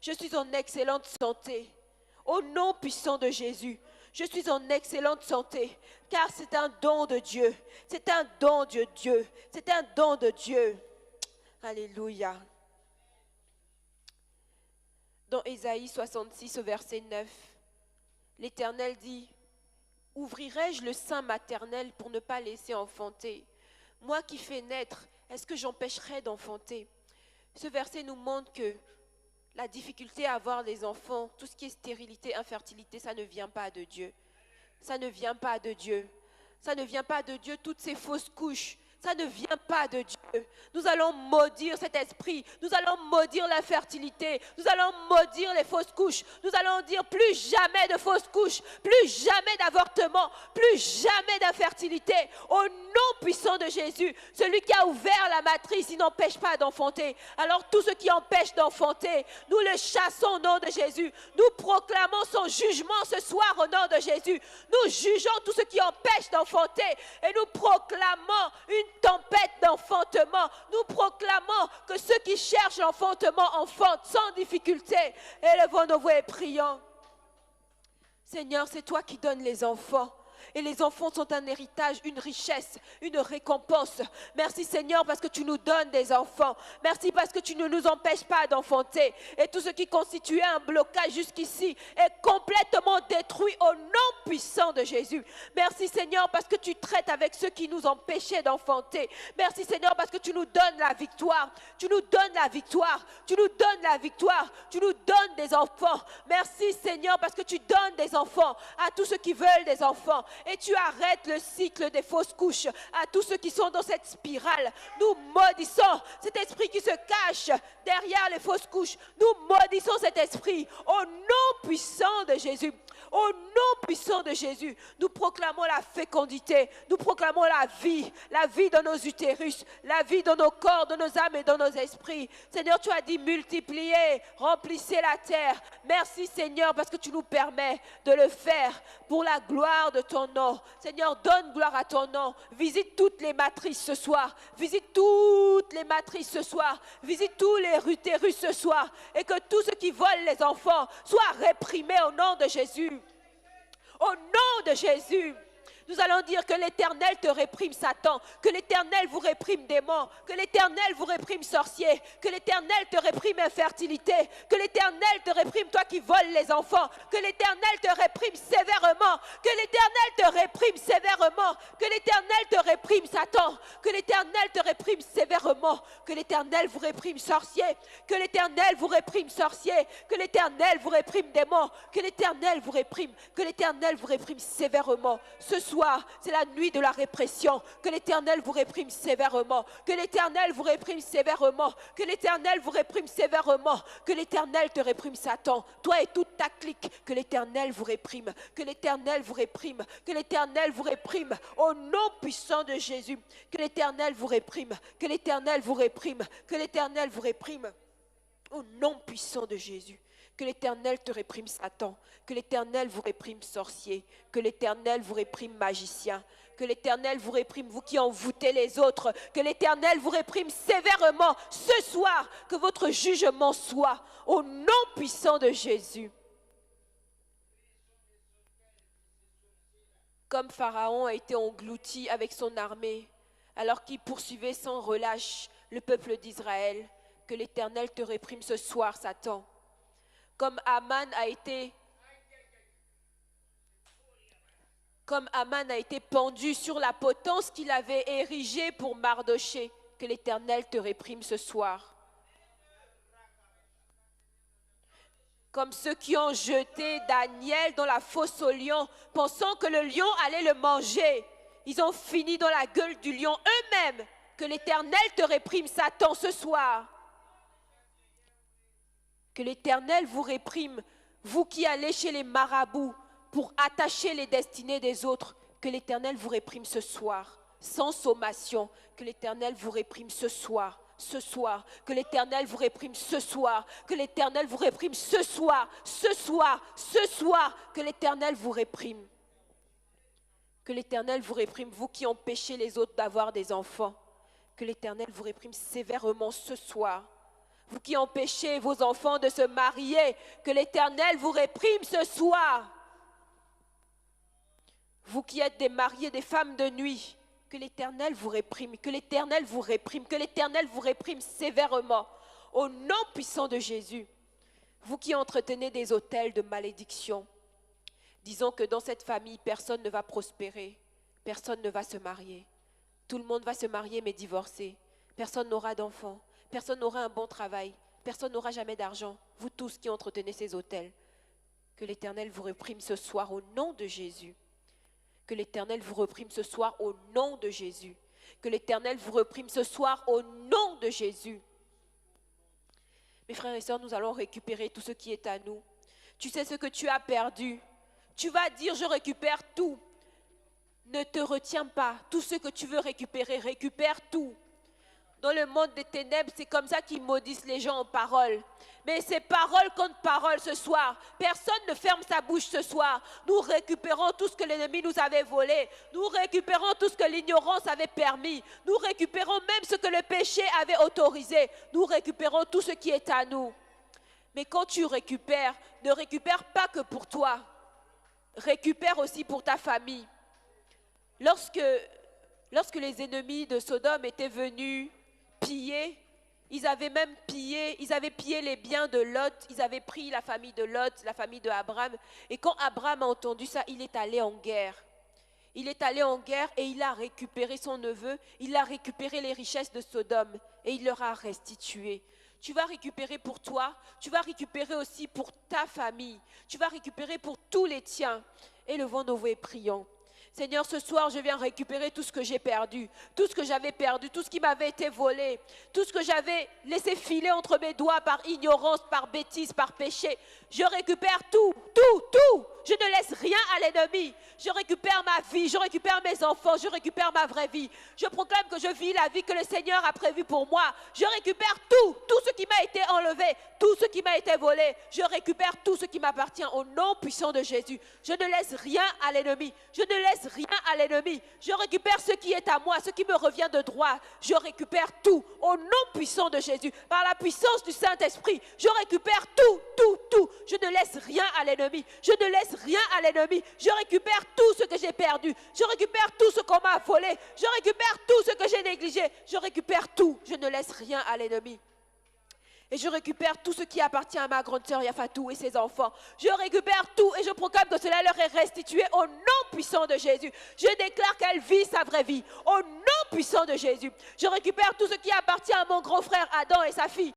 Je suis en excellente santé. Au nom puissant de Jésus, je suis en excellente santé, car c'est un don de Dieu. C'est un don de Dieu. C'est un don de Dieu. Alléluia. Dans Ésaïe 66, au verset 9, l'Éternel dit, « Ouvrirai-je le sein maternel pour ne pas laisser enfanter? Moi qui fais naître, est-ce que j'empêcherai d'enfanter ?» Ce verset nous montre que la difficulté à avoir des enfants, tout ce qui est stérilité, infertilité, ça ne vient pas de Dieu. Ça ne vient pas de Dieu. Ça ne vient pas de Dieu, toutes ces fausses couches. Ça ne vient pas de Dieu. Nous allons maudire cet esprit. Nous allons maudire l'infertilité. Nous allons maudire les fausses couches. Nous allons dire plus jamais de fausses couches, plus jamais d'avortement, plus jamais d'infertilité. Au nom puissant de Jésus, celui qui a ouvert la matrice, il n'empêche pas d'enfanter. Alors tout ce qui empêche d'enfanter, nous le chassons au nom de Jésus. Nous proclamons son jugement ce soir au nom de Jésus. Nous jugeons tout ce qui empêche d'enfanter et nous proclamons une tempête d'enfantement. Nous proclamons que ceux qui cherchent l'enfantement enfantent sans difficulté. Élevons nos voix et prions. Seigneur, c'est toi qui donnes les enfants. Et les enfants sont un héritage, une richesse, une récompense. Merci Seigneur parce que tu nous donnes des enfants. Merci parce que tu ne nous empêches pas d'enfanter. Et tout ce qui constituait un blocage jusqu'ici est complètement détruit au nom puissant de Jésus. Merci Seigneur parce que tu traites avec ceux qui nous empêchaient d'enfanter. Merci Seigneur parce que tu nous donnes la victoire. Tu nous donnes la victoire. Tu nous donnes la victoire. Tu nous donnes des enfants. Merci Seigneur parce que tu donnes des enfants à tous ceux qui veulent des enfants. Et tu arrêtes le cycle des fausses couches à tous ceux qui sont dans cette spirale. Nous maudissons cet esprit qui se cache derrière les fausses couches. Nous maudissons cet esprit au nom puissant de Jésus. Au nom puissant de Jésus, nous proclamons la fécondité, nous proclamons la vie dans nos utérus, la vie dans nos corps, dans nos âmes et dans nos esprits. Seigneur, tu as dit multipliez, remplissez la terre. Merci Seigneur parce que tu nous permets de le faire pour la gloire de ton nom. Seigneur, donne gloire à ton nom. Visite toutes les matrices ce soir. Visite toutes les matrices ce soir. Visite tous les utérus ce soir. Et que tous ceux qui volent les enfants soient réprimés au nom de Jésus. Au nom de Jésus. Nous allons dire que l'Éternel te réprime Satan, que l'Éternel vous réprime démon, que l'Éternel vous réprime sorcier, que l'Éternel te réprime infertilité, que l'Éternel te réprime toi qui voles les enfants, que l'Éternel te réprime sévèrement, que l'Éternel te réprime sévèrement, que l'Éternel te réprime Satan, que l'Éternel te réprime sévèrement, que l'Éternel vous réprime sorcier, que l'Éternel vous réprime sorcier, que l'Éternel vous réprime démon, que l'Éternel vous réprime sévèrement. Ce soir, c'est la nuit de la répression. Que l'Éternel vous réprime sévèrement. Que l'Éternel vous réprime sévèrement. Que l'Éternel vous réprime sévèrement. Que l'Éternel te réprime Satan. Toi et toute ta clique. Que l'Éternel vous réprime. Que l'Éternel vous réprime. Que l'Éternel vous réprime. Au nom puissant de Jésus. Que l'Éternel vous réprime. Que l'Éternel vous réprime. Que l'Éternel vous réprime. Au nom puissant de Jésus. Que l'Éternel te réprime Satan, que l'Éternel vous réprime sorcier, que l'Éternel vous réprime magicien, que l'Éternel vous réprime vous qui envoûtez les autres, que l'Éternel vous réprime sévèrement ce soir, que votre jugement soit au nom puissant de Jésus. Comme Pharaon a été englouti avec son armée, alors qu'il poursuivait sans relâche le peuple d'Israël, que l'Éternel te réprime ce soir, Satan. Comme Aman a été pendu sur la potence qu'il avait érigée pour Mardoché, que l'Éternel te réprime ce soir. Comme ceux qui ont jeté Daniel dans la fosse au lion, pensant que le lion allait le manger. Ils ont fini dans la gueule du lion eux-mêmes. Que l'Éternel te réprime, Satan, ce soir. Que l'Éternel vous réprime, vous qui allez chez les marabouts pour attacher les destinées des autres. Que l'Éternel vous réprime ce soir, sans sommation. Que l'Éternel vous réprime ce soir, que l'Éternel vous réprime ce soir, que l'Éternel vous réprime ce soir, que l'Éternel vous réprime. Que l'Éternel vous réprime, vous qui empêchez les autres d'avoir des enfants. Que l'Éternel vous réprime sévèrement ce soir. Vous qui empêchez vos enfants de se marier, que l'Éternel vous réprime ce soir. Vous qui êtes des mariés, des femmes de nuit, que l'Éternel vous réprime, que l'Éternel vous réprime, que l'Éternel vous réprime sévèrement, au nom puissant de Jésus. Vous qui entretenez des autels de malédiction, disons que dans cette famille, personne ne va prospérer, personne ne va se marier. Tout le monde va se marier mais divorcer. Personne n'aura d'enfants, personne n'aura un bon travail, personne n'aura jamais d'argent. Vous tous qui entretenez ces autels, que l'Éternel vous réprime ce soir au nom de Jésus. Que l'Éternel vous réprime ce soir au nom de Jésus. Que l'Éternel vous réprime ce soir au nom de Jésus. Mes frères et sœurs, nous allons récupérer tout ce qui est à nous. Tu sais ce que tu as perdu. Tu vas dire, je récupère tout. Ne te retiens pas. Tout ce que tu veux récupérer, récupère tout. Dans le monde des ténèbres, c'est comme ça qu'ils maudissent les gens en parole. Mais c'est parole contre parole ce soir. Personne ne ferme sa bouche ce soir. Nous récupérons tout ce que l'ennemi nous avait volé. Nous récupérons tout ce que l'ignorance avait permis. Nous récupérons même ce que le péché avait autorisé. Nous récupérons tout ce qui est à nous. Mais quand tu récupères, ne récupère pas que pour toi. Récupère aussi pour ta famille. Lorsque les ennemis de Sodome étaient venus piller, ils avaient pillé les biens de Lot, ils avaient pris la famille de Lot, la famille de Abraham. Et quand Abraham a entendu ça, il est allé en guerre. Il est allé en guerre et il a récupéré son neveu, il a récupéré les richesses de Sodome et il leur a restitué. Tu vas récupérer pour toi, tu vas récupérer aussi pour ta famille, tu vas récupérer pour tous les tiens. Élevons-nous et prions. Seigneur, ce soir, je viens récupérer tout ce que j'ai perdu, tout ce que j'avais perdu, tout ce qui m'avait été volé, tout ce que j'avais laissé filer entre mes doigts par ignorance, par bêtise, par péché. Je récupère tout, tout, tout. Je ne laisse rien à l'ennemi. Je récupère ma vie, je récupère mes enfants, je récupère ma vraie vie. Je proclame que je vis la vie que le Seigneur a prévue pour moi. Je récupère tout, tout ce qui m'a été enlevé, tout ce qui m'a été volé. Je récupère tout ce qui m'appartient au nom puissant de Jésus. Je ne laisse rien à l'ennemi. Je ne laisse rien à l'ennemi. Je récupère ce qui est à moi, ce qui me revient de droit. Je récupère tout au nom puissant de Jésus. Par la puissance du Saint-Esprit, je récupère tout, tout, tout. Je ne laisse rien à l'ennemi. Je ne laisse rien à l'ennemi. Je récupère tout ce que j'ai perdu. Je récupère tout ce qu'on m'a volé. Je récupère tout ce que j'ai négligé. Je récupère tout. Je ne laisse rien à l'ennemi. Et je récupère tout ce qui appartient à ma grande sœur Yafatou et ses enfants. Je récupère tout et je proclame que cela leur est restitué au nom puissant de Jésus. Je déclare qu'elle vit sa vraie vie au nom puissant de Jésus. Je récupère tout ce qui appartient à mon grand frère Adam et sa fille.